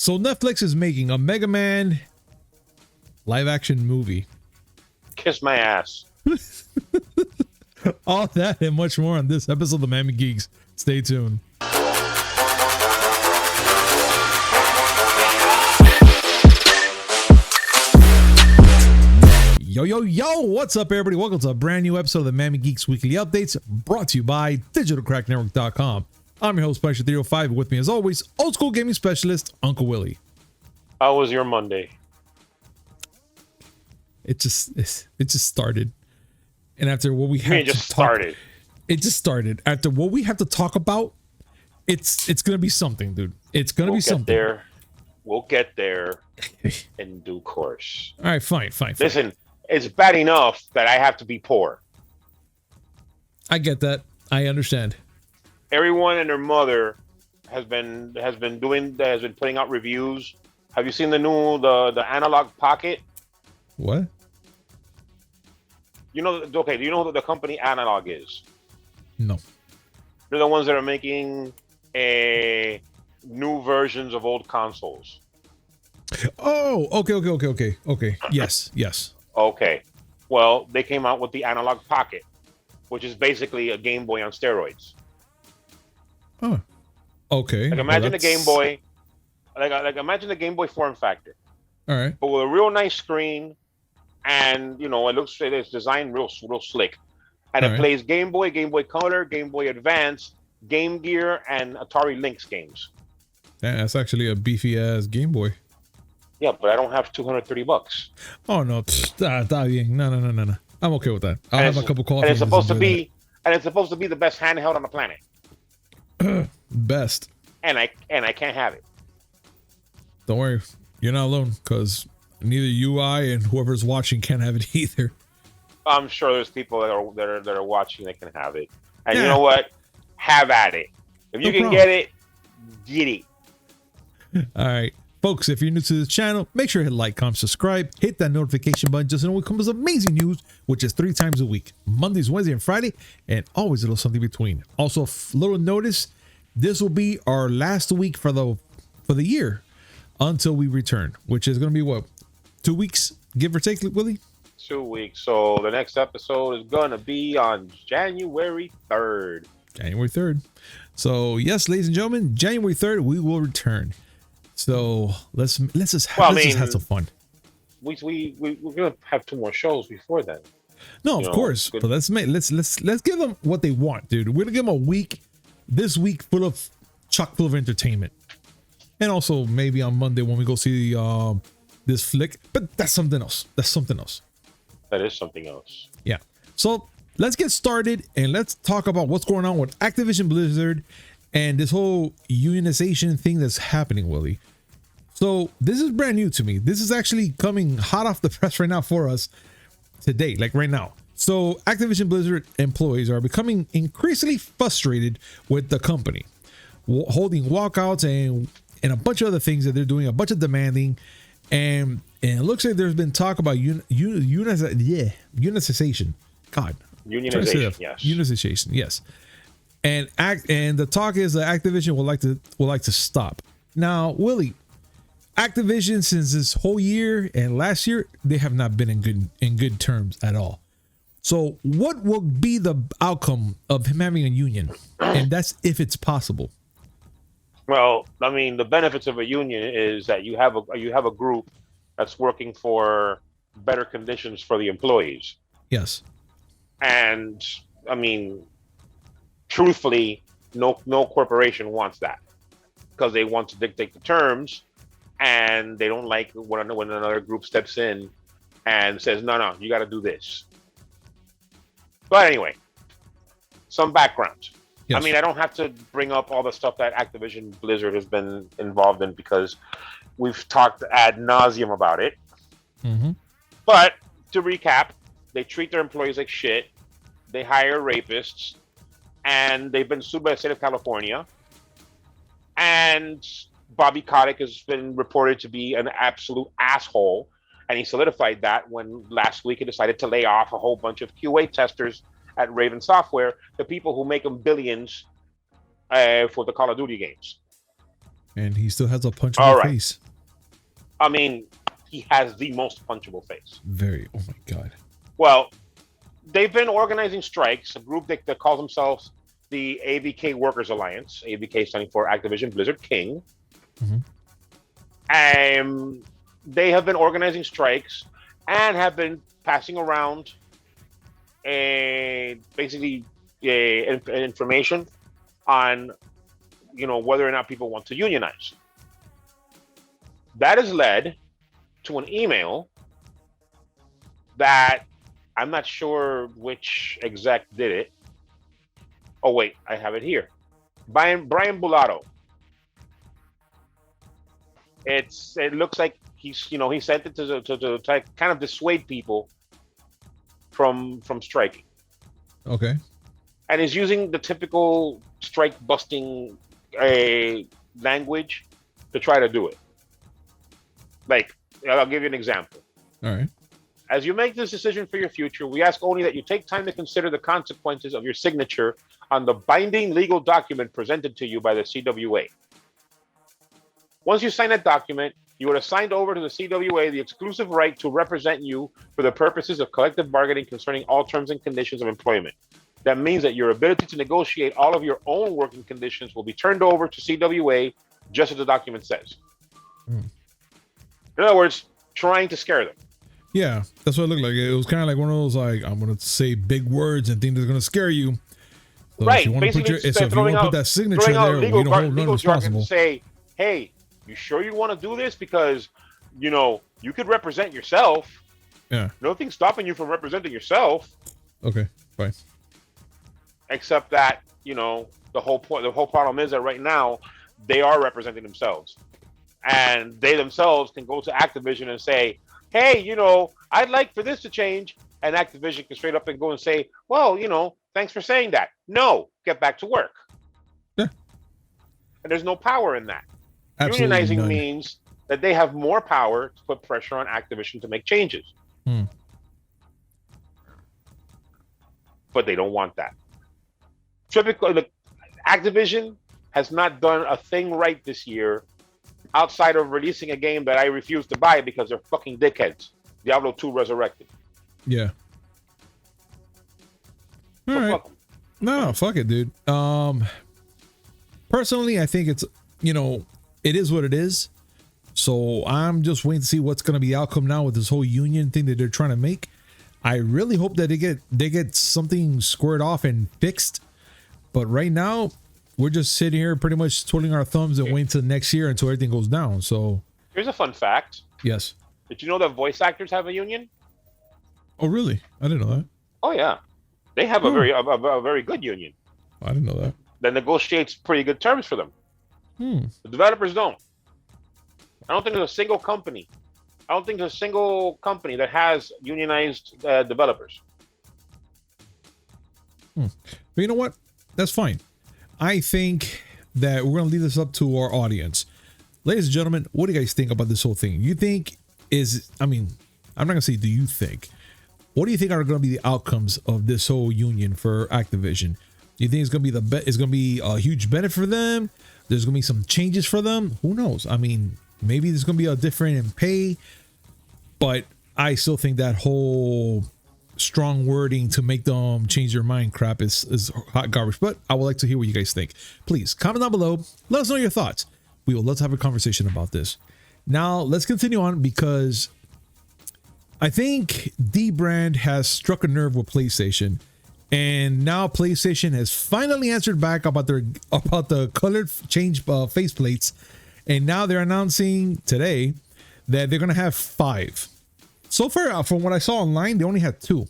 So Netflix is making a Mega Man live action movie. Kiss my ass. All that and much more on this episode of the Miami Geeks. Stay tuned. Yo, what's up, everybody? Welcome to a brand new episode of the Miami Geeks Weekly Updates, brought to you by digitalcracknetwork.com. I'm your host, Pleasure 305. With me, as always, old school gaming specialist, Uncle Willie. How was your Monday? It just started. And after what we have It just started. After what we have to talk about, it's gonna be something, dude. It's gonna be something. We'll get there in due course. All right, fine. Listen, it's bad enough that I have to be poor. I get that. I understand. Everyone and their mother has been putting out reviews. Have you seen the new the analog pocket? What? Do you know who the company Analog is? No. They're the ones that are making new versions of old consoles. Oh, okay. Yes. Okay. Well, they came out with the Analog Pocket, which is basically a Game Boy on steroids. Oh. Okay. Like imagine the Game Boy, like imagine the Game Boy form factor. All right. But with a real nice screen, and it's designed real slick, and it plays Game Boy, Game Boy Color, Game Boy Advance, Game Gear, and Atari Lynx games. Yeah, that's actually a beefy ass Game Boy. Yeah, but I don't have $230. Oh no, está bien. No. I'm okay with that. I'll have a cup of coffee. And it's supposed to be the best handheld on the planet. Best. And I can't have it. Don't worry, you're not alone, because neither you, I, and whoever's watching can't have it either. I'm sure there's people that are watching that can have it. And you know what? Have at it. If you can get it, get it. All right. Folks, if you're new to the channel, make sure to hit like, comment, subscribe, hit that notification button just to know what comes amazing news, which is 3 times a week, Mondays, Wednesday, and Friday, and always a little something between. Also, little notice, this will be our last week for the year until we return, which is going to be what, 2 weeks, give or take, Willie? 2 weeks. So the next episode is going to be on January 3rd. January 3rd. So yes, ladies and gentlemen, January 3rd, we will return. So let's just have some fun. We're gonna have 2 more shows before then. No, of course, but let's give them what they want, dude. We're gonna give them a week, this week chock full of entertainment, and also maybe on Monday when we go see this flick. But that's something else. That is something else. Yeah. So let's get started and let's talk about what's going on with Activision Blizzard and this whole unionization thing that's happening, Willie. So this is brand new to me. This is actually coming hot off the press right now for us today, like right now. So Activision Blizzard employees are becoming increasingly frustrated with the company, holding walkouts and a bunch of other things that they're doing, a bunch of demanding. And it looks like there's been talk about unionization. God. Unionization, yes. Unionization, yes. And the talk is that Activision would like to stop. Now, Willie, Activision since this whole year and last year, they have not been in good terms at all. So what will be the outcome of him having a union? And that's if it's possible. Well, I mean, the benefits of a union is that you have a group that's working for better conditions for the employees. Yes. And I mean, truthfully, no corporation wants that because they want to dictate the terms, and they don't like when another group steps in and says, no, you got to do this. But anyway, some background. Yes. I mean, I don't have to bring up all the stuff that Activision Blizzard has been involved in because we've talked ad nauseum about it. Mm-hmm. But to recap, they treat their employees like shit. They hire rapists, and they've been sued by the state of California. And Bobby Kotick has been reported to be an absolute asshole, and he solidified that when last week he decided to lay off a whole bunch of QA testers at Raven Software, the people who make them billions for the Call of Duty games. And he still has a punchable All right. face. I mean, he has the most punchable face. Very. Oh my God. Well, they've been organizing strikes, a group that calls themselves the ABK Workers Alliance, ABK standing for Activision Blizzard King. And they have been organizing strikes and have been passing around basically information on, whether or not people want to unionize. That has led to an email that I'm not sure which exec did it. Oh wait, I have it here. Brian Bulato. It looks like he sent it to kind of dissuade people from striking. Okay. And is using the typical strike busting language to try to do it. Like, I'll give you an example. All right. As you make this decision for your future, we ask only that you take time to consider the consequences of your signature on the binding legal document presented to you by the CWA. Once you sign that document, you would have signed over to the CWA the exclusive right to represent you for the purposes of collective bargaining concerning all terms and conditions of employment. That means that your ability to negotiate all of your own working conditions will be turned over to CWA, just as the document says. In other words, trying to scare them. Yeah, that's what it looked like. It was kind of like one of those, like, I'm going to say big words and think that's going to scare you. So right. If you want to put that signature there, we don't hold none responsible. Say, hey, you sure you want to do this? Because, you could represent yourself. Yeah. Nothing's stopping you from representing yourself. Okay, fine. Except that, the whole problem is that right now they are representing themselves. And they themselves can go to Activision and say, hey, I'd like for this to change. And Activision can straight up and go and say, well, thanks for saying that. No, get back to work. Yeah. And there's no power in that. Absolutely Unionizing none. means that they have more power to put pressure on Activision to make changes. But they don't want that. Typically, look, Activision has not done a thing right this year outside of releasing a game that I refuse to buy because they're fucking dickheads. Diablo 2 Resurrected. Yeah. All right. Fuck 'em. No, fuck it, dude. Personally, I think it's, it is what it is. So I'm just waiting to see what's going to be the outcome now with this whole union thing that they're trying to make. I really hope that they get something squared off and fixed. But right now, we're just sitting here pretty much twiddling our thumbs and waiting till next year until everything goes down. So here's a fun fact. Yes. Did you know that voice actors have a union? Oh, really? I didn't know that. Oh, yeah. They have a very good union. I didn't know that. That negotiates pretty good terms for them. The developers don't. I don't think there's a single company that has unionized developers. But you know what? That's fine. I think that we're going to leave this up to our audience. Ladies and gentlemen, what do you guys think about this whole thing? You think I'm not going to say do you think. What do you think are going to be the outcomes of this whole union for Activision? Do you think it's going to be it's going to be a huge benefit for them? There's going to be some changes for them? Who knows? I mean, maybe there's going to be a different in pay, but I still think that whole strong wording to make them change their mind crap is hot garbage. But I would like to hear what you guys think. Please comment down below. Let us know your thoughts. We will let's have a conversation about this. Now let's continue on, because I think D-Brand has struck a nerve with PlayStation, and now PlayStation has finally answered back about the colored change faceplates, and now they're announcing today that they're gonna have 5. So far, from what I saw online, they only had 2.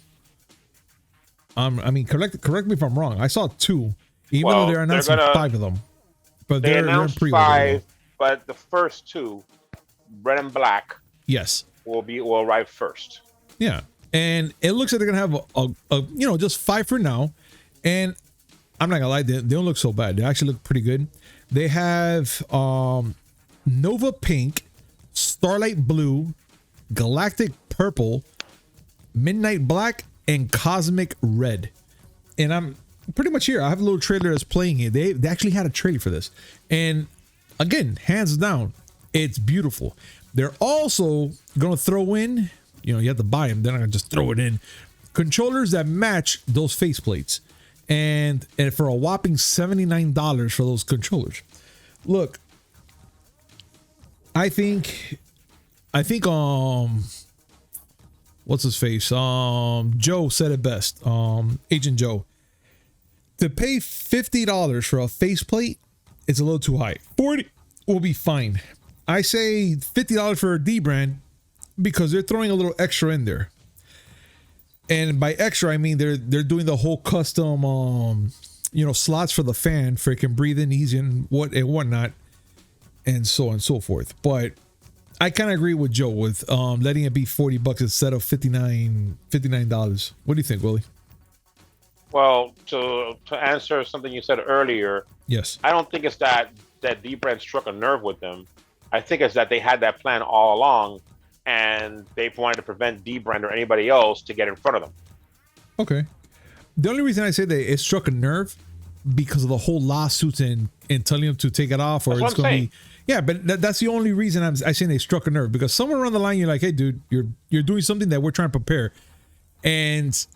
I mean, correct me if I'm wrong. I saw 2, even though they're announcing 5 of them. But they announced 5, but the first 2, red and black, yes, will arrive first. Yeah, and it looks like they're gonna have a just 5 for now. And I'm not gonna lie, they don't look so bad. They actually look pretty good. They have Nova Pink, Starlight Blue, Galactic Purple, Midnight Black, and Cosmic Red. And I'm pretty much here. I have a little trailer that's playing here. They actually had a trailer for this. And again, hands down, it's beautiful. They're also gonna throw in, you have to buy them. They're not gonna just throw it in. Controllers that match those faceplates, and for a whopping $79 for those controllers. Look, I think what's his face? Joe said it best. Agent Joe. To pay $50 for a faceplate, it's a little too high. $40 will be fine. I say $50 for a D brand because they're throwing a little extra in there. And by extra, I mean they're doing the whole custom slots for the fan for it can breathe in easy and whatnot, and so on and so forth. But I kind of agree with Joe with letting it be $40 instead of $59. What do you think, Willie? Well, to answer something you said earlier, yes, I don't think it's that D-Brand struck a nerve with them. I think it's that they had that plan all along, and they wanted to prevent D-Brand or anybody else to get in front of them. Okay. The only reason I say that it struck a nerve because of the whole lawsuits and telling them to take it off, or it's going to be. Yeah, but that's the only reason I'm saying they struck a nerve, because somewhere around the line you're like, hey, dude, you're doing something that we're trying to prepare, and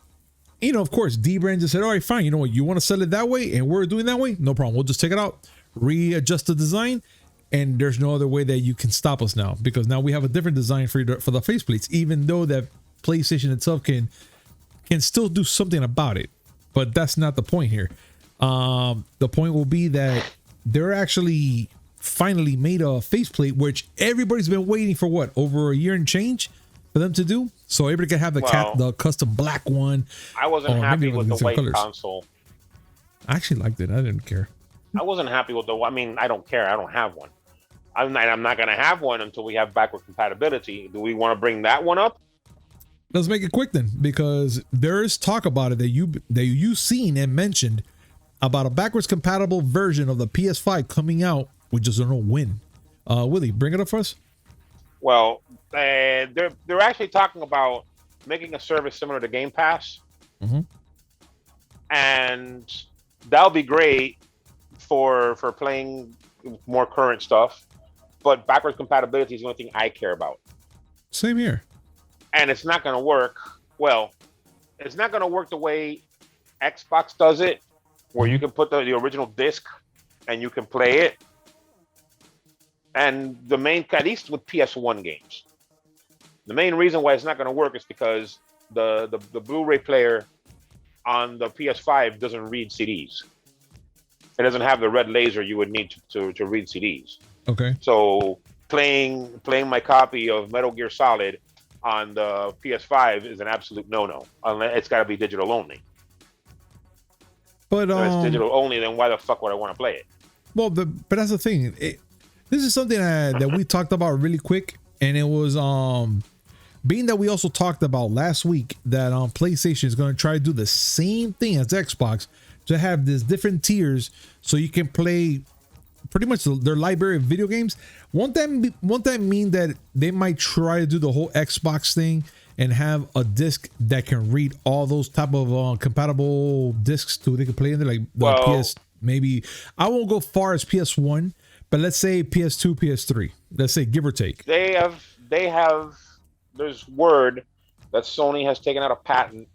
of course, D-Brand just said, all right, fine, you know what, you want to sell it that way, and we're doing that way, no problem, we'll just take it out, readjust the design, and there's no other way that you can stop us now, because now we have a different design for the faceplates, even though that PlayStation itself can still do something about it, but that's not the point here. The point will be that they're actually finally made a faceplate, which everybody's been waiting for over a year and change for them to do, so everybody can have the custom black one. I wasn't happy with the white console. I actually liked it. I didn't care. I wasn't happy with I don't care. I don't have one. I'm not going to have one until we have backward compatibility. Do we want to bring that one up? Let's make it quick then, because there is talk about it that you've seen and mentioned about a backwards compatible version of the PS5 coming out. We just don't know when. Willie, bring it up for us. Well, they're actually talking about making a service similar to Game Pass, and that'll be great for playing more current stuff. But backwards compatibility is the only thing I care about. Same here. And it's not going to work. Well, it's not going to work the way Xbox does it, where you can put the original disc and you can play it. And at least with PS1 games, the main reason why it's not going to work is because the Blu-ray player on the PS5 doesn't read CDs. It doesn't have the red laser you would need to read CDs. Okay. So playing my copy of Metal Gear Solid on the PS5 is an absolute no-no. It's got to be digital only. But if it's digital only, then why the fuck would I want to play it? Well, but that's the thing. This is something that we talked about really quick, and it was being that we also talked about last week that PlayStation is going to try to do the same thing as Xbox, to have these different tiers so you can play pretty much their library of video games. Won't that mean that they might try to do the whole Xbox thing and have a disc that can read all those type of compatible discs too? They can play in there, like the PS. Maybe I won't go far as PS1, but let's say PS2, PS3. Let's say give or take. They have. There's word that Sony has taken out a patent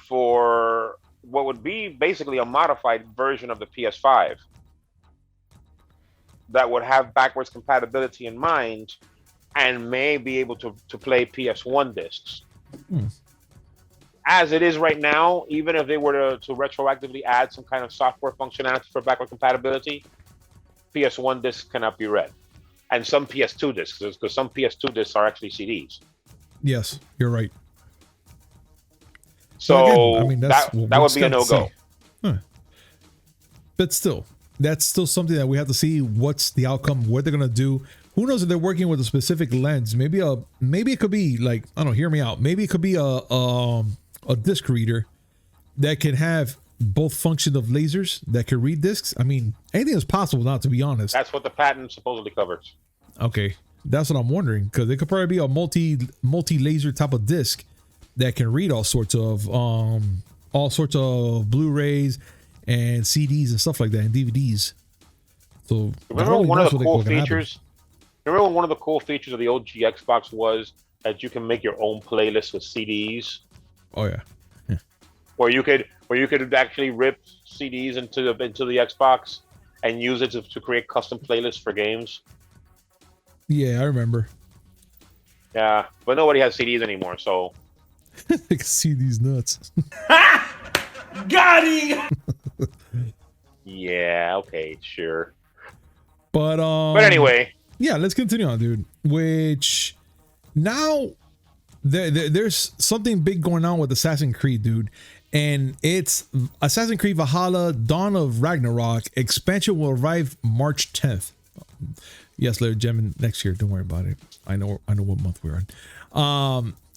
for what would be basically a modified version of the PS5 that would have backwards compatibility in mind and may be able to play PS1 discs. As it is right now, even if they were to retroactively add some kind of software functionality for backward compatibility, PS1 discs cannot be read. And some PS2 discs, because some PS2 discs are actually CDs. Yes, you're right. So again, that would be a no-go. But still, that's still something that we have to see what's the outcome, what they're gonna do. Who knows if they're working with a specific lens? Maybe it could be like, I don't know, hear me out. Maybe it could be a disc reader that can have both function of lasers that can read discs. I mean, anything is possible now, to be honest. That's what the patent supposedly covers. Okay, that's what I'm wondering, because it could probably be a multi-laser type of disc that can read all sorts of Blu-rays and CDs and stuff like that, and DVDs. So remember one of the cool features? Remember one of the cool features of the OG Xbox was that you can make your own playlist with CDs. Oh yeah. Where you could actually rip CDs into the Xbox and use it to create custom playlists for games. Yeah, I remember. Yeah, but nobody has CDs anymore, so I can see these nuts. Got him! Yeah, okay, sure. But anyway, yeah, let's continue on, dude. Which now there's something big going on with Assassin's Creed, dude. And it's Assassin's Creed Valhalla, Dawn of Ragnarok. Expansion will arrive March 10th. Yes, ladies and gentlemen, next year. Don't worry about it. I know what month we're in.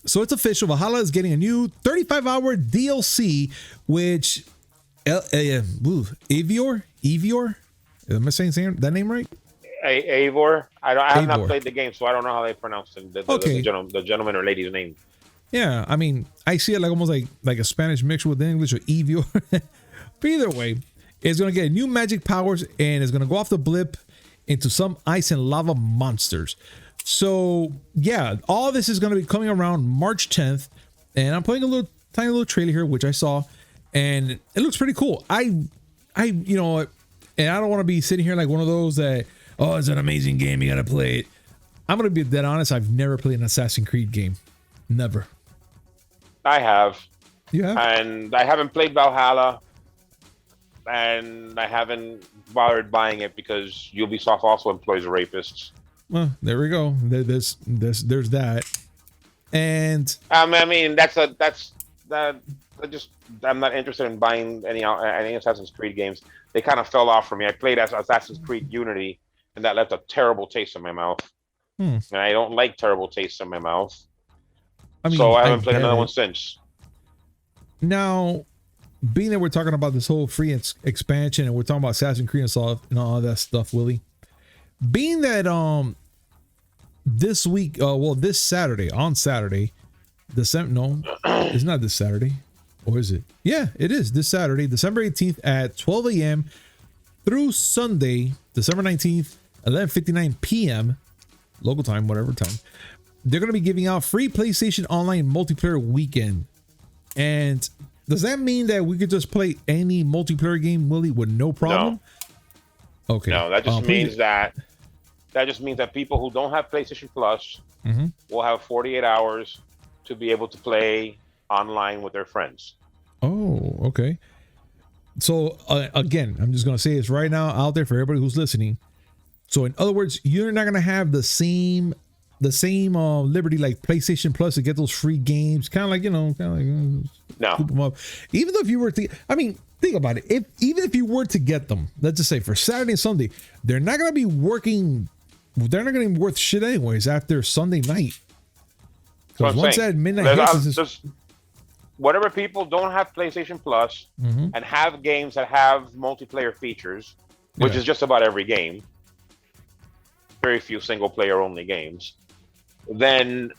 So it's official. Valhalla is getting a new 35-hour DLC, which Eivor? Am I saying that name right? Eivor. I have not played the game, so I don't know how they pronounce it. The gentleman or lady's name. Yeah, I mean, I see it like almost like a Spanish mixture with English or Eivor. But either way, it's gonna get new magic powers and it's gonna go off the blip into some ice and lava monsters. So yeah, all this is gonna be coming around March 10th, and I'm playing a tiny little trailer here, which I saw, and it looks pretty cool. I you know, and I don't want to be sitting here like one of those that, oh, it's an amazing game, you gotta play it. I'm gonna be dead honest. I've never played an Assassin's Creed game, never. I have. You have? And I haven't played Valhalla, and I haven't bothered buying it because Ubisoft also employs rapists. Well, there we go. There's that. And I mean, I'm not interested in buying any Assassin's Creed games. They kind of fell off for me. I played Assassin's Creed Unity, and that left a terrible taste in my mouth. And I don't like terrible tastes in my mouth. I mean, so I haven't played another one since. Now, being that we're talking about this whole free expansion and we're talking about Assassin's Creed and all that stuff, Willie, being that this week, this Saturday, no, it's not this Saturday, or is it? Yeah, it is this Saturday, December 18th at 12 a.m. through Sunday, December 19th, 11:59 p.m. local time, whatever time. They're going to be giving out free PlayStation Online multiplayer weekend. And does that mean that we could just play any multiplayer game, Willie, with no problem? No. Okay. No, that just means that people who don't have PlayStation Plus will have 48 hours to be able to play online with their friends. Oh, okay. So again, I'm just going to say this right now out there for everybody who's listening. So in other words, you're not going to have the same liberty like PlayStation Plus to get those free games, kind of like no. Scoop them up. Even though if you were to, I mean, think about it. Even if you were to get them, let's just say for Saturday and Sunday, they're not going to be working. They're not going to be worth shit anyways after Sunday night. Because once that midnight hits, whatever people don't have PlayStation Plus and have games that have multiplayer features, which is just about every game. Very few single player only games. Then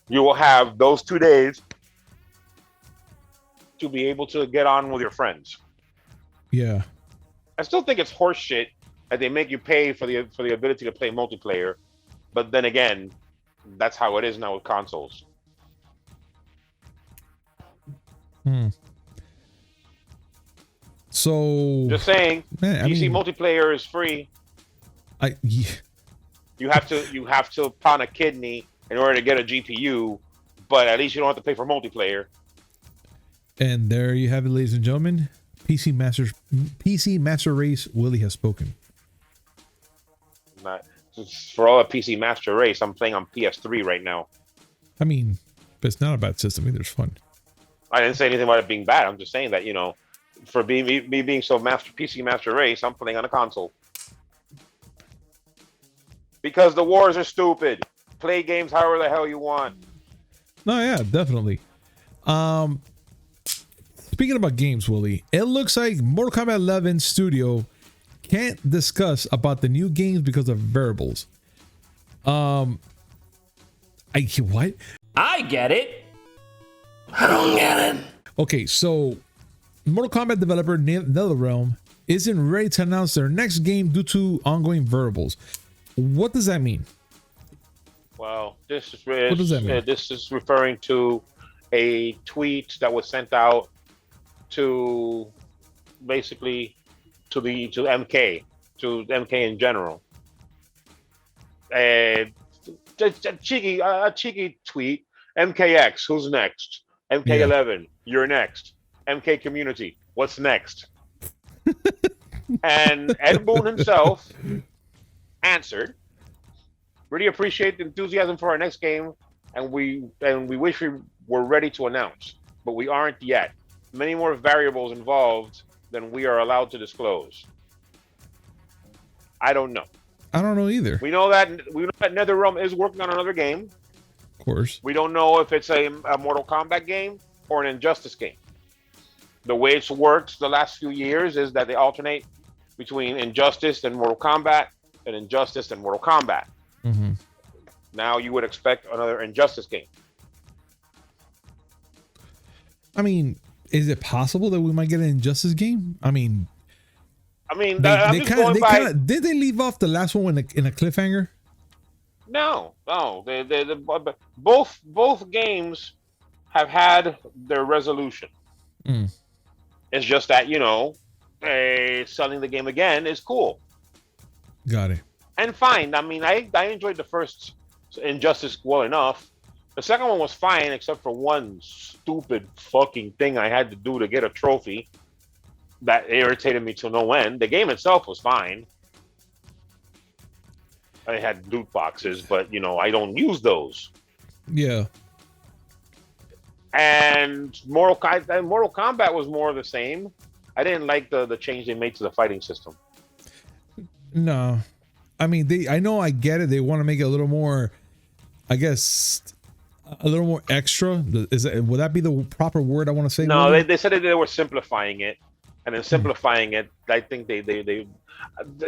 you will have those 2 days to be able to get on with your friends. Yeah. I still think it's horse shit that they make you pay for the ability to play multiplayer. But then again, that's how it is now with consoles. So just saying, PC multiplayer is free. You have to pound a kidney in order to get a GPU, but at least you don't have to pay for multiplayer. And there you have it, ladies and gentlemen. PC Master Race Willie has spoken. For all a PC Master Race, I'm playing on PS3 right now. I mean, but it's not a bad system either. It's fun. I didn't say anything about it being bad. I'm just saying that, for me being so PC Master Race, I'm playing on a console. Because the wars are stupid. Play games however the hell you want. No, yeah, definitely. Speaking about games, Willie, it looks like Mortal Kombat 11 Studio can't discuss about the new games because of variables. What? I get it. I don't get it. Okay, so Mortal Kombat developer NetherRealm isn't ready to announce their next game due to ongoing variables. What does that mean? Well, this is What does that mean? This is referring to a tweet that was sent out to basically to MK in general. A cheeky tweet. MKX, who's next? MK11, you're next. MK community, what's next? And Ed Boon himself answered, really appreciate the enthusiasm for our next game, and we wish we were ready to announce, but we aren't yet. Many more variables involved than we are allowed to disclose. I don't know. I don't know either. We know that NetherRealm is working on another game. Of course. We don't know if it's a Mortal Kombat game or an Injustice game. The way it's worked the last few years is that they alternate between Injustice and Mortal Kombat and Injustice and Mortal Kombat. Mm-hmm. Now you would expect another Injustice game. I mean, is it possible that we might get an Injustice game? I mean, did they leave off the last one in a cliffhanger? No. Both games have had their resolution. Mm. It's just that, selling the game again is cool. Got it. And fine. I mean, I enjoyed the first Injustice well enough. The second one was fine, except for one stupid fucking thing I had to do to get a trophy that irritated me to no end. The game itself was fine. I had loot boxes, but I don't use those. Yeah. And Mortal Kombat was more of the same. I didn't like the change they made to the fighting system. No, I mean I know I get it. They want to make it a little more, I guess, a little more extra. Would that be the proper word I want to say? No, they said that they were simplifying it, and in simplifying it, I think they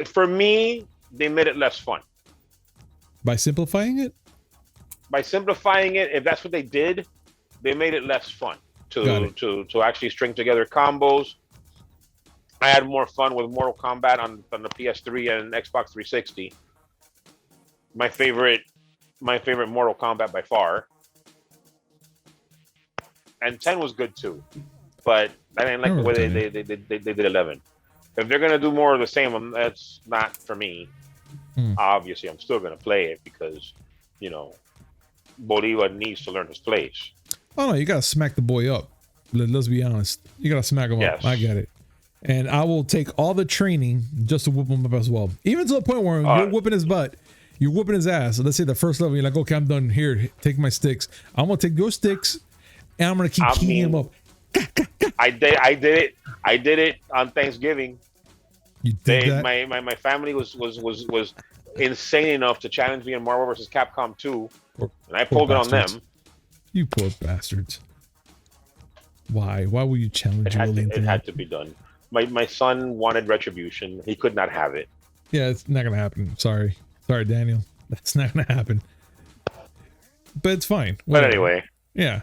for me they made it less fun. By simplifying it? By simplifying it, if that's what they did, they made it less fun to actually string together combos. I had more fun with Mortal Kombat on the PS3 and Xbox 360. My favorite Mortal Kombat by far. And 10 was good too, but I didn't like the way they did 11. If they're gonna do more of the same, that's not for me. Obviously, I'm still gonna play it because, Bolivar needs to learn his place. Oh no, you gotta smack the boy up. Let's be honest. You gotta smack him up. I get it. And I will take all the training just to whoop him up as well. Even to the point where you're whooping his butt, you're whooping his ass. So let's say the first level, you're like, okay, I'm done here. Take my sticks. I'm gonna take your sticks, and I'm gonna keep heating him up. I did it on Thanksgiving. You did that? My family was insane enough to challenge me in Marvel vs. Capcom 2, and I pulled it on them. You poor bastards. Why? Why were you challenging? It had to be done. My son wanted retribution. He could not have it. Yeah, it's not gonna happen. Sorry, Daniel. That's not gonna happen. But it's fine. Whatever. But anyway. Yeah.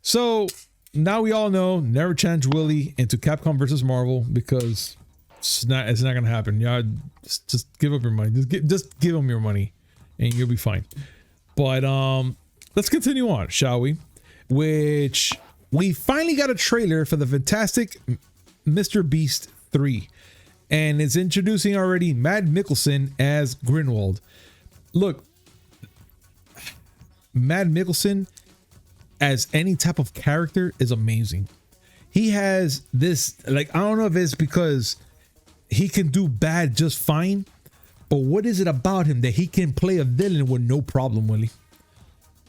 So now we all know never challenge Willie into Capcom versus Marvel because it's not gonna happen. Y'all just give up your money. Just give them your money, and you'll be fine. But let's continue on, shall we? Which we finally got a trailer for the fantastic Mr. Beast 3, and it's introducing already Mads Mikkelsen as Grindelwald. Look, Mads Mikkelsen as any type of character is amazing. He has this, I don't know if it's because he can do bad just fine, but what is it about him that he can play a villain with no problem, Willie?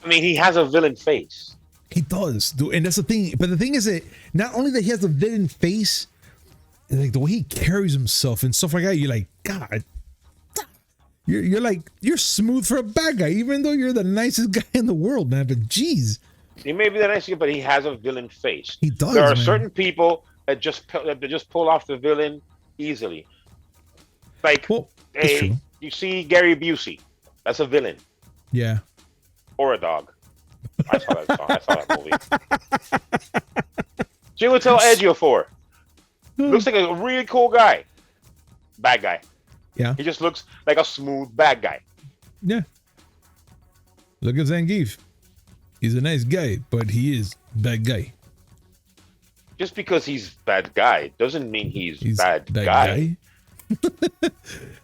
I mean, he has a villain face. He does, dude, and that's the thing. But the thing is that not only that he has a villain face, like the way he carries himself and stuff like that, you're like, God, you're smooth for a bad guy, even though you're the nicest guy in the world, man. But geez, he may be the nicest guy, but he has a villain face. He does. There are certain people that just pull off the villain easily. You see Gary Busey, that's a villain. Yeah. Or a dog. I saw that movie. Chiwetel Ejiofor. Looks like a really cool guy. bad guy. Yeah. He just looks like a smooth bad guy. Yeah. Look at Zangief. He's a nice guy, but he is bad guy. Just because he's bad guy doesn't mean he's bad guy.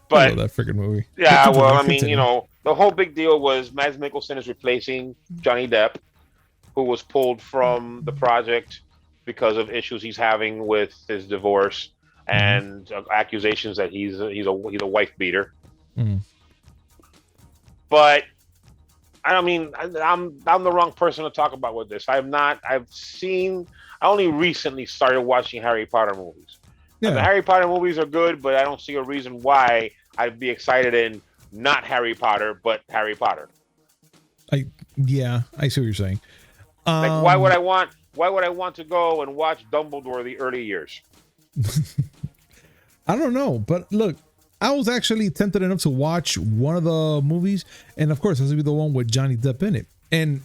But I love that freaking movie. Yeah, well, I mean, you know, the whole big deal was Mads Mikkelsen is replacing Johnny Depp, who was pulled from the project because of issues he's having with his divorce and accusations that he's a wife beater. But I mean, I'm the wrong person to talk about with this. I only recently started watching Harry Potter movies. Yeah. And the Harry Potter movies are good, but I don't see a reason why I'd be excited in not Harry Potter, but Harry Potter. I see what you're saying. Like, why would I want to go and watch Dumbledore the early years? I don't know, but look, I was actually tempted enough to watch one of the movies, and of course, this would be the one with Johnny Depp in it. And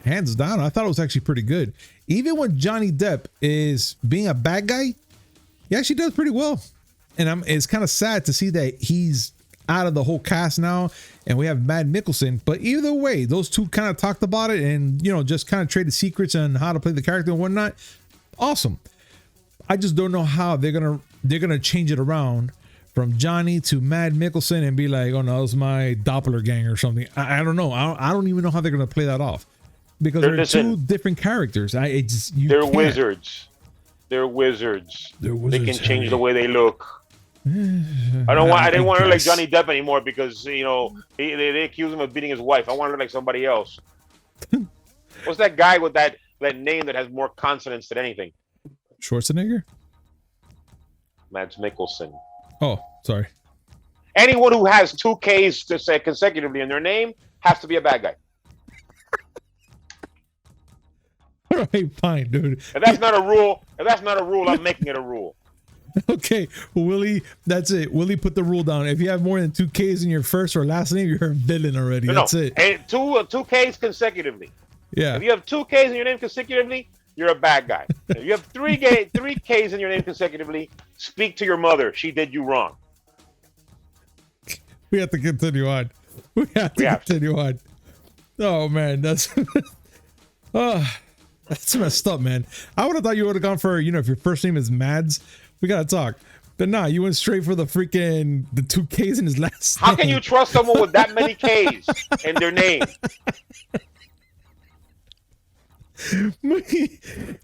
hands down, I thought it was actually pretty good. Even when Johnny Depp is being a bad guy, he actually does pretty well. And it's kind of sad to see that he's out of the whole cast now, and we have Mads Mikkelsen. But either way, those two kind of talked about it, and just kind of traded secrets on how to play the character and whatnot. Awesome. I just don't know how they're gonna change it around from Johnny to Mads Mikkelsen and be like, oh no, that was my doppelganger or something. I don't know. I don't even know how they're gonna play that off, because they're two different characters. They're wizards. They're wizards. They can change the way they look. I didn't want to look like Johnny Depp anymore because they accuse him of beating his wife. I want to look like somebody else. What's that guy with that name that has more consonants than anything? Schwarzenegger? Mads Mikkelsen. Oh, sorry. Anyone who has 2 Ks to say consecutively in their name has to be a bad guy. All right, fine, dude. If that's not a rule, I'm making it a rule. Okay, Willie, that's it. Willie put the rule down. If you have more than 2 Ks in your first or last name, you're a villain already. That's it. And two Ks consecutively. Yeah. If you have 2 Ks in your name consecutively, you're a bad guy. If you have 3 Ks in your name consecutively, speak to your mother. She did you wrong. We have to continue on. We have to continue on. Oh man, that's that's messed up, man. I would have thought you would have gone for, if your first name is Mads, we gotta talk. But nah, you went straight for the 2 Ks in his last name. How can you trust someone with that many Ks in their name?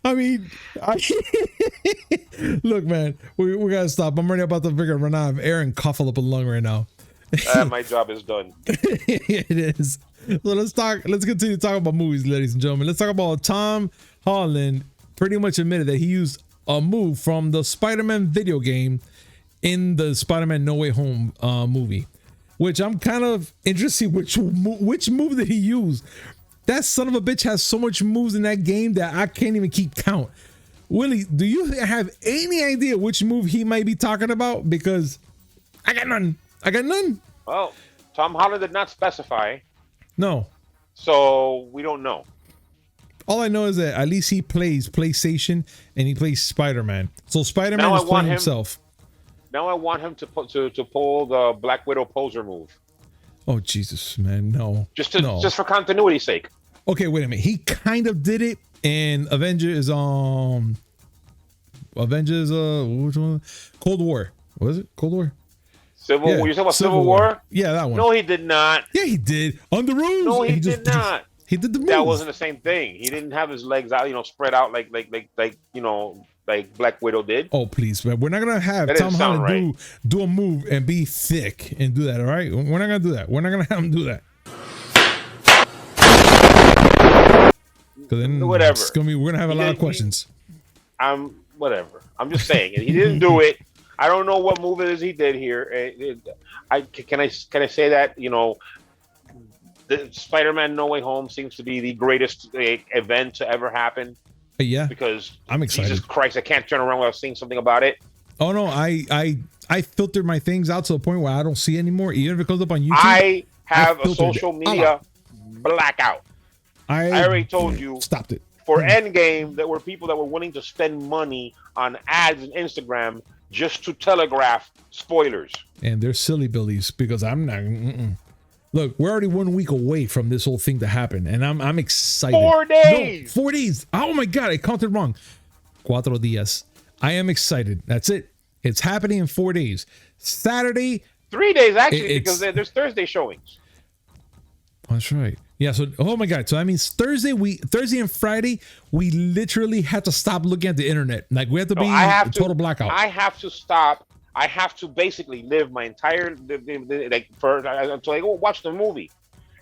I mean, look, man, we gotta stop. I'm already about to run out of air and cough up a lung right now. My job is done. It is. So let's continue talking about movies, ladies and gentlemen. Let's talk about Tom Holland pretty much admitted that he used a move from the Spider-Man video game in the Spider-Man No Way Home movie, which I'm kind of interested which move did he use. That son of a bitch has so much moves in that game that I can't even keep count. Willie, do you have any idea which move he might be talking about? Because I got none. Well, Tom Holland did not specify. No. So we don't know. All I know is that at least he plays PlayStation and he plays Spider-Man. So Spider-Man is playing himself. Now I want him to pull the Black Widow poser move. Oh Jesus, man, no. Just for continuity's sake. Okay, wait a minute. He kind of did it in Avengers. Which one? Cold War. What was it? Cold War. You're talking about Civil War? Yeah, that one. No, he did not. Yeah, he did. On the roof. No, he did not. He did the move. That wasn't the same thing. He didn't have his legs out, spread out like Black Widow did. Oh, please, man. We're not gonna have Tom Holland do a move and be thick and do that, all right? We're not gonna do that. We're not gonna have him do that. Because then whatever. We're gonna have a lot of questions. Whatever. I'm just saying he didn't do it. I don't know what move it is he did here. Can I say that the Spider-Man No Way Home seems to be the greatest event to ever happen. Yeah, because I'm excited. Jesus Christ, I can't turn around without seeing something about it. Oh no, I filtered my things out to the point where I don't see anymore. Even if it comes up on YouTube, I have a social media blackout. I already told you. Stopped it. For Endgame, there were people that were willing to spend money on ads on Instagram just to telegraph spoilers. And they're silly billies because I'm not. Look, we're already 1 week away from this whole thing to happen, and I'm excited. 4 days. No, 4 days. Oh my god, I counted wrong. 4 días. I am excited. That's it. It's happening in 4 days. Saturday. 3 days actually, because there's Thursday showings. That's right. Yeah. So, oh my god. So that means Thursday and Friday, we literally had to stop looking at the internet. Like we have to be total blackout. I have to stop. I have to basically live my entire until I go watch the movie.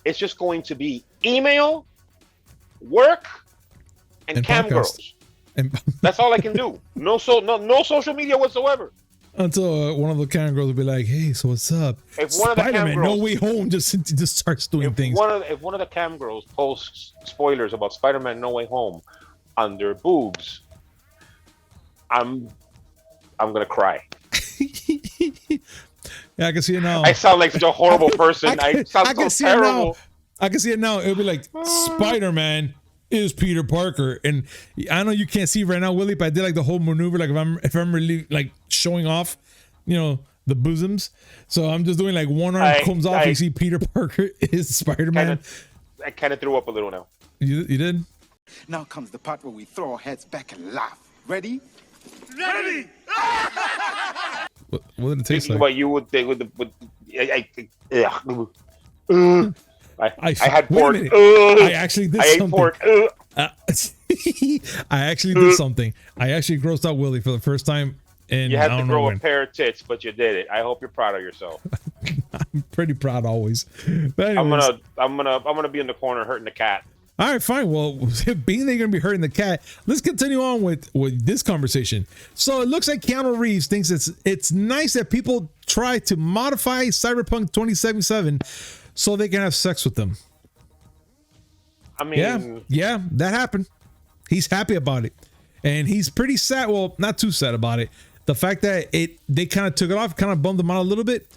It's just going to be email, work, and cam girls. And that's all I can do. No social media whatsoever. Until one of the cam girls will be like, "Hey, so what's up?" If one of the cam girls, No Way Home just starts doing things. If one of the cam girls posts spoilers about Spider-Man No Way Home on their boobs, I'm gonna cry. Yeah, I can see it now. I sound like such a horrible person. I sound so terrible. I can see it now. It'll be like Spider-Man is Peter Parker, and I know you can't see right now, Willie, but I did like the whole maneuver, like if I'm really like showing off, the bosoms. So I'm just doing like one arm comes off. You see Peter Parker is Spider-Man. I kind of threw up a little now. You did? Now comes the part where we throw our heads back and laugh. Ready? Ready! What did it taste like? What you would think I had pork. I actually did something. I ate pork. I actually did something. I actually grossed out Willie for the first time. And you had to grow a pair of tits, but you did it. I hope you're proud of yourself. I'm pretty proud always. But anyways, I'm gonna be in the corner hurting the cat. All right, fine. Well, being they're gonna be hurting the cat, let's continue on with this conversation. So it looks like Keanu Reeves thinks it's nice that people try to modify Cyberpunk 2077 so they can have sex with them. I mean, yeah, that happened. He's happy about it, and he's pretty sad. Well, not too sad about it. The fact that they kind of took it off kind of bummed him out a little bit.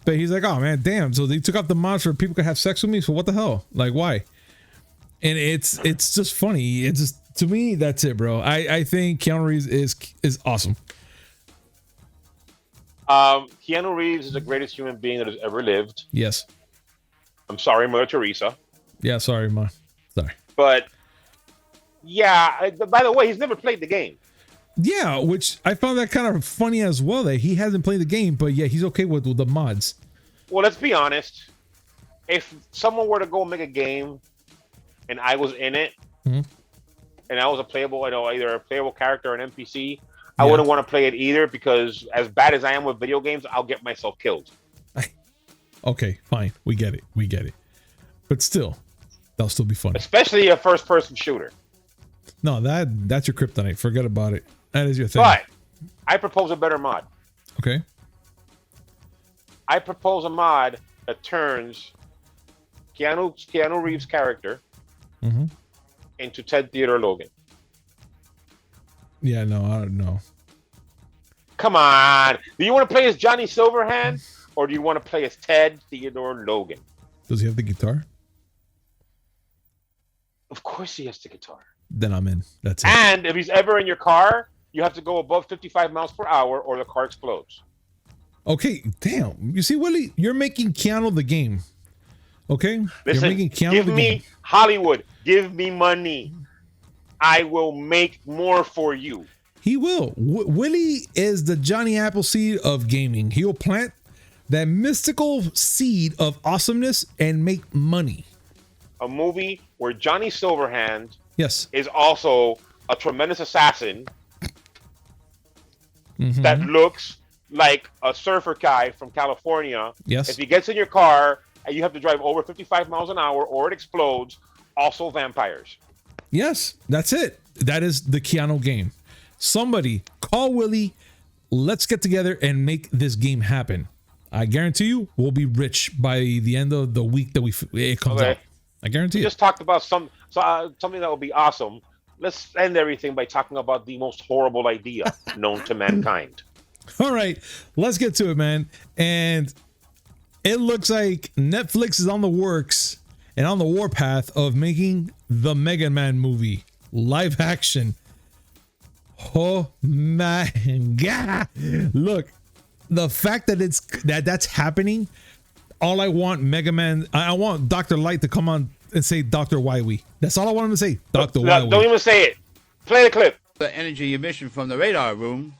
But he's like, oh man, damn. So they took off the mods for people could have sex with me. So what the hell? Like, why? And it's just funny. It's just, to me, that's it, bro. I think Keanu Reeves is awesome. Keanu Reeves is the greatest human being that has ever lived. Yes. I'm sorry, Mother Teresa. Yeah, sorry, Ma. Sorry. But yeah, by the way, he's never played the game. Yeah, which I found that kind of funny as well, that he hasn't played the game, but yeah, he's okay with the mods. Well, let's be honest. If someone were to go make a game and I was in it, and I was a playable, either a playable character or an NPC, I wouldn't want to play it either, because as bad as I am with video games, I'll get myself killed. Okay, fine. We get it. But still, that'll still be fun. Especially a first-person shooter. No, that's your kryptonite. Forget about it. That is your thing. But I propose a better mod. Okay. I propose a mod that turns Keanu Reeves' character into Ted Theodore Logan. Yeah, no, I don't know. Come on. Do you want to play as Johnny Silverhand, or do you want to play as Ted Theodore Logan? Does he have the guitar? Of course he has the guitar. Then I'm in. That's it. And if he's ever in your car, you have to go above 55 miles per hour or the car explodes. Okay, damn. You see, Willie, you're making Keanu the game. Okay? Listen, you're making Keanu give the me game. Hollywood. Give me money. I will make more for you. He will. Willie is the Johnny Appleseed of gaming. He'll plant that mystical seed of awesomeness and make money. A movie where Johnny Silverhand is also a tremendous assassin that looks like a surfer guy from California. Yes. If he gets in your car and you have to drive over 55 miles an hour or it explodes, also vampires. Yes, that's it. That is the Keanu game. Somebody call Willie. Let's get together and make this game happen. I guarantee you we'll be rich by the end of the week that it comes out. I guarantee we it. Just talked about something that would be awesome. Let's end everything by talking about the most horrible idea known to mankind. All right, let's get to it, man. And it looks like Netflix is on the works and on the warpath of making the Mega Man movie live action. Oh my God. Look, the fact that that's happening, all I want Mega Man, I want Dr. Light to come on and say Dr. Wily. That's all I want him to say. Dr. Wily. Don't even say it. Play the clip. The energy emission from the radar room.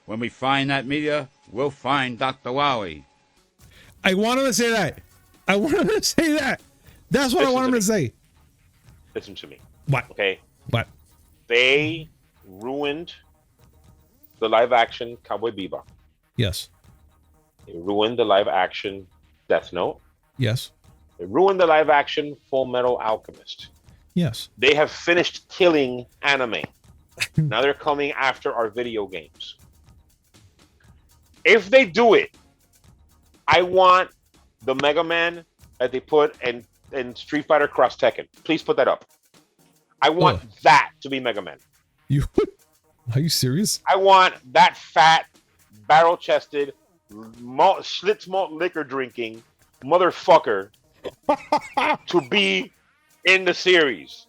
When we find that meteor, we'll find Dr. Wily. I want him to say that. I want him to say that. That's what I want him to say. Listen to me. What? Okay. What? They ruined the live action Cowboy Bebop. Yes. They ruined the live action Death Note. Yes. They ruined the live action Full Metal Alchemist. Yes. They have finished killing anime. Now they're coming after our video games. If they do it, I want the Mega Man that they put in Street Fighter Cross Tekken. Please put that up. I want that to be Mega Man. Are you serious? I want that fat, barrel-chested, Schlitz malt liquor drinking motherfucker to be in the series.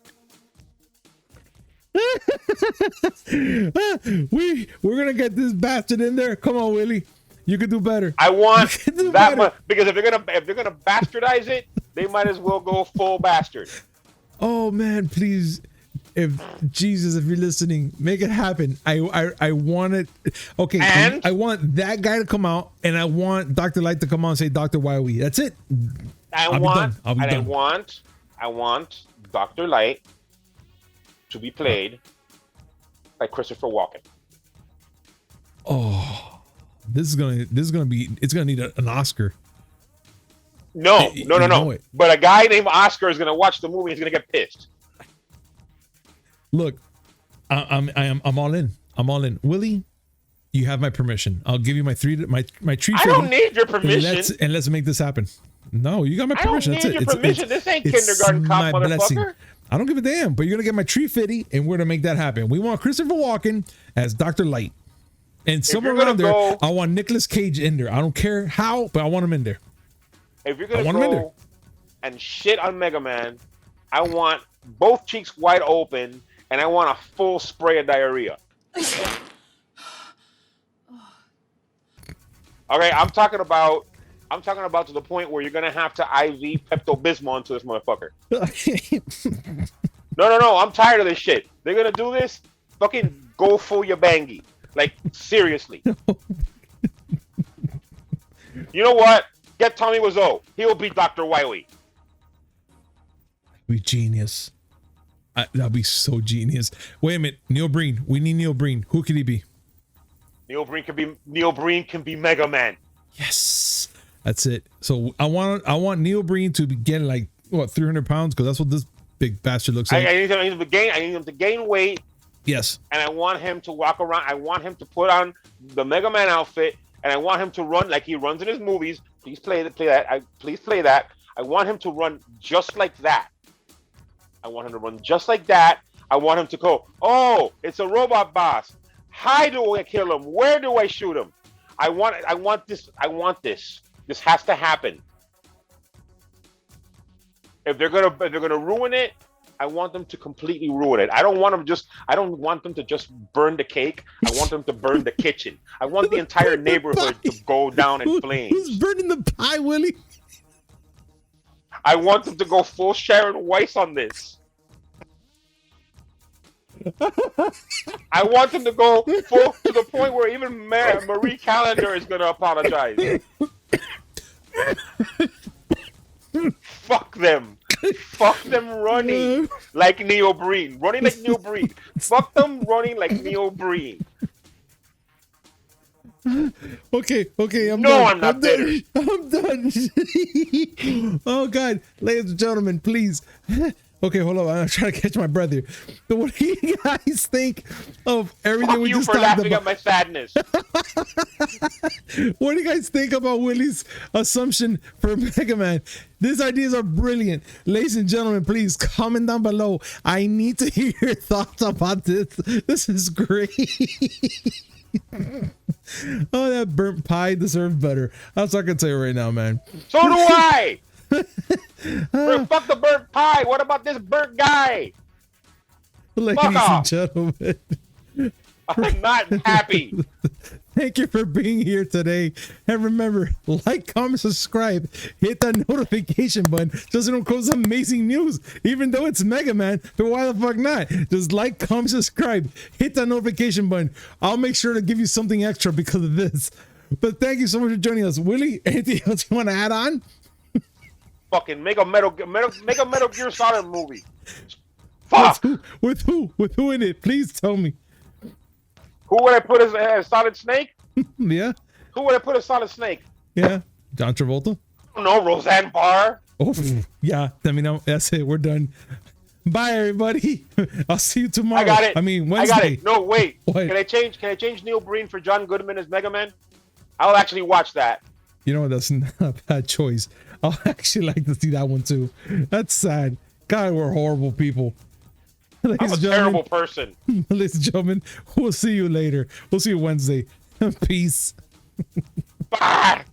We're gonna get this bastard in there. Come on, Willie. You can do better. I want that because if they're gonna bastardize it, they might as well go full bastard. Oh man, please, if you're listening, make it happen. I want it. Okay, and I want that guy to come out, and I want Dr. Light to come out and say Dr. Wily. That's it. I want Dr. Light to be played by Christopher Walken. Oh, it's gonna need an Oscar. No. But a guy named Oscar is gonna watch the movie. He's gonna get pissed. Look, I'm all in. I'm all in. Willie, you have my permission. I'll give you my tree. I don't need your permission. And let's make this happen. No, you got my permission. I don't need your permission. This ain't kindergarten cop, motherfucker. Blessing. I don't give a damn. But you're gonna get my tree fitty, and we're gonna make that happen. We want Christopher Walken as Dr. Light, and somewhere around there, I want Nicolas Cage in there. I don't care how, but I want him in there. If you're gonna go and shit on Mega Man, I want both cheeks wide open, and I want a full spray of diarrhea. Okay, I'm talking about to the point where you're gonna have to IV Pepto-Bismol into this motherfucker. No, I'm tired of this shit. They're gonna do this, fucking go full Yabangi. Like, seriously. You know what? Get Tommy Wiseau. He'll beat Dr. Wily. Be genius. That'll be so genius. Wait a minute, Neil Breen. We need Neil Breen. Who could he be? Neil Breen can be Mega Man. Yes, that's it. So I want Neil Breen to be getting like 300 pounds, because that's what this big bastard looks like. I need him to gain weight. Yes. And I want him to walk around. I want him to put on the Mega Man outfit, and I want him to run like he runs in his movies. Please play that. Please play that. I want him to run just like that. I want him to run just like that. I want him to go, oh, it's a robot boss. How do I kill him? Where do I shoot him? I want this. This has to happen. If they're gonna ruin it, I want them to completely ruin it. I don't want them to just burn the cake. I want them to burn the kitchen. I want the entire neighborhood to go down in flames. Who's burning the pie, Willie? I want them to go full Sharon Weiss on this. I want them to go full to the point where even Marie Callender is going to apologize. Fuck them. Fuck them running like Neo Breen. Fuck them running like Neo Breen. Okay, I'm not bitter. I'm done. Oh God, ladies and gentlemen, please. Okay, hold on. I'm trying to catch my breath here. So what do you guys think of everything we just talked about? Fuck you for laughing at my sadness. What do you guys think about Willie's assumption for Mega Man? These ideas are brilliant. Ladies and gentlemen, please comment down below. I need to hear your thoughts about this. This is great. Oh, that burnt pie deserves better. That's what I can tell you right now, man. So do I. Fuck the burnt pie. What about this burnt guy? Ladies and gentlemen. I'm not happy. Thank you for being here today. And remember, like, comment, subscribe, hit that notification button just so you don't close amazing news. Even though it's Mega Man, but why the fuck not? Just like, comment, subscribe, hit that notification button. I'll make sure to give you something extra because of this. But thank you so much for joining us. Willie, anything else you want to add on? Fucking make a Metal Gear Solid movie. Fuck. With who? With who in it? Please tell me. Who would I put as Solid Snake? Yeah. Who would I put as Solid Snake? Yeah. John Travolta. No, Roseanne Barr. Oh, yeah. I mean, that's it. We're done. Bye, everybody. I'll see you tomorrow. I got it. I mean, Wednesday. I got it. No, wait. What? Can I change Neil Breen for John Goodman as Mega Man? I'll actually watch that. You know what? That's not a bad choice. I'll actually like to see that one too. That's sad. God, we're horrible people. I'm a terrible person. Ladies and gentlemen, we'll see you later. We'll see you Wednesday. Peace. Bye.